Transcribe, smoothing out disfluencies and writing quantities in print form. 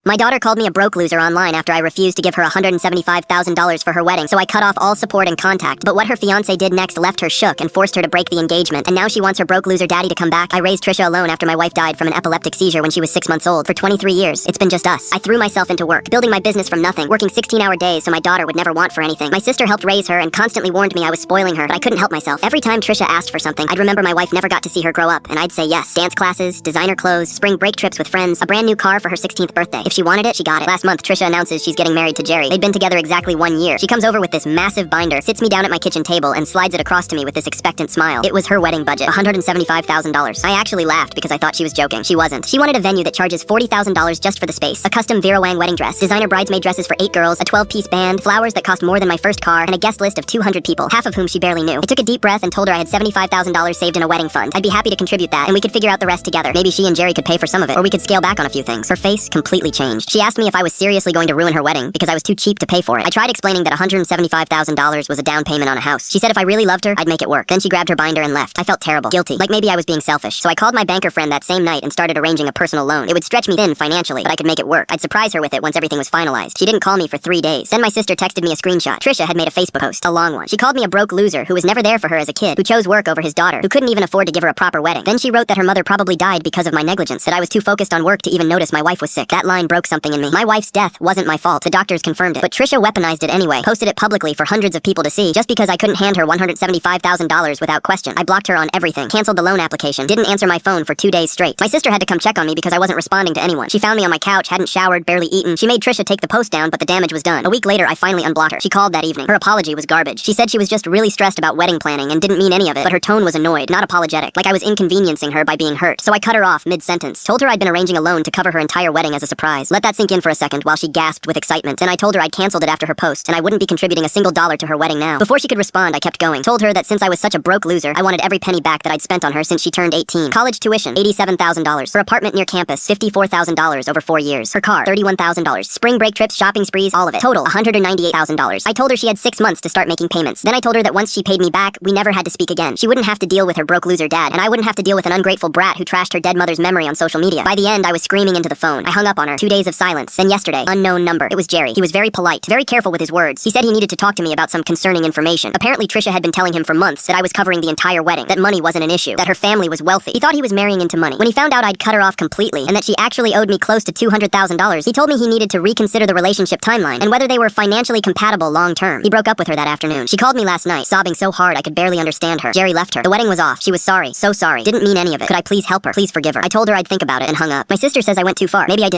My daughter called me a broke loser online after I refused to give her $175,000 for her wedding, so I cut off all support and contact. But what her fiancé did next left her shook and forced her to break the engagement, and now she wants her broke loser daddy to come back. I raised Trisha alone after my wife died from an epileptic seizure when she was 6 months old. For 23 years, it's been just us. I threw myself into work, building my business from nothing, working 16-hour days so my daughter would never want for anything. My sister helped raise her and constantly warned me I was spoiling her, but I couldn't help myself. Every time Trisha asked for something, I'd remember my wife never got to see her grow up, and I'd say yes. Dance classes, designer clothes, spring break trips with friends, a brand new car for her 16th birthday. If she wanted it, she got it. Last month, Trisha announces she's getting married to Jerry. They'd been together exactly 1 year. She comes over with this massive binder, sits me down at my kitchen table, and slides it across to me with this expectant smile. It was her wedding budget, $175,000. I actually laughed because I thought she was joking. She wasn't. She wanted a venue that charges $40,000 just for the space, a custom Vera Wang wedding dress, designer bridesmaid dresses for 8 girls, a 12-piece band, flowers that cost more than my first car, and a guest list of 200 people, half of whom she barely knew. I took a deep breath and told her I had $75,000 saved in a wedding fund. I'd be happy to contribute that, and we could figure out the rest together. Maybe she and Jerry could pay for some of it, or we could scale back on a few things. Her face completely changed. She asked me if I was seriously going to ruin her wedding because I was too cheap to pay for it. I tried explaining that $175,000 was a down payment on a house. She said if I really loved her, I'd make it work. Then she grabbed her binder and left. I felt terrible, guilty, like maybe I was being selfish. So I called my banker friend that same night and started arranging a personal loan. It would stretch me thin financially, but I could make it work. I'd surprise her with it once everything was finalized. She didn't call me for 3 days. Then my sister texted me a screenshot. Trisha had made a Facebook post, a long one. She called me a broke loser who was never there for her as a kid, who chose work over his daughter, who couldn't even afford to give her a proper wedding. Then she wrote that her mother probably died because of my negligence, that I was too focused on work to even notice my wife was sick. That line broke something in me. My wife's death wasn't my fault. The doctors confirmed it. But Trisha weaponized it anyway, posted it publicly for hundreds of people to see, just because I couldn't hand her $175,000 without question. I blocked her on everything, canceled the loan application, didn't answer my phone for 2 days straight. My sister had to come check on me because I wasn't responding to anyone. She found me on my couch, hadn't showered, barely eaten. She made Trisha take the post down, but the damage was done. A week later, I finally unblocked her. She called that evening. Her apology was garbage. She said she was just really stressed about wedding planning and didn't mean any of it, but her tone was annoyed, not apologetic, like I was inconveniencing her by being hurt. So I cut her off mid-sentence, told her I'd been arranging a loan to cover her entire wedding as a surprise. Let that sink in for a second while she gasped with excitement, and I told her I'd canceled it after her post, and I wouldn't be contributing a single dollar to her wedding now. Before she could respond, I kept going. Told her that since I was such a broke loser, I wanted every penny back that I'd spent on her since she turned 18. College tuition, $87,000. Her apartment near campus, $54,000 over 4 years. Her car, $31,000. Spring break trips, shopping sprees, all of it. Total, $198,000. I told her she had 6 months to start making payments. Then I told her that once she paid me back, we never had to speak again. She wouldn't have to deal with her broke loser dad, and I wouldn't have to deal with an ungrateful brat who trashed her dead mother's memory on social media. By the end, I was screaming into the phone. I hung up on her. 2 days of silence. Then yesterday, unknown number. It was Jerry. He was very polite, very careful with his words. He said he needed to talk to me about some concerning information. Apparently, Trisha had been telling him for months that I was covering the entire wedding, that money wasn't an issue, that her family was wealthy. He thought he was marrying into money. When he found out I'd cut her off completely, and that she actually owed me close to $200,000, he told me he needed to reconsider the relationship timeline, and whether they were financially compatible long-term. He broke up with her that afternoon. She called me last night, sobbing so hard I could barely understand her. Jerry left her. The wedding was off. She was sorry. So sorry. Didn't mean any of it. Could I please help her? Please forgive her. I told her I'd think about it and hung up. My sister says I went too far. Maybe I did.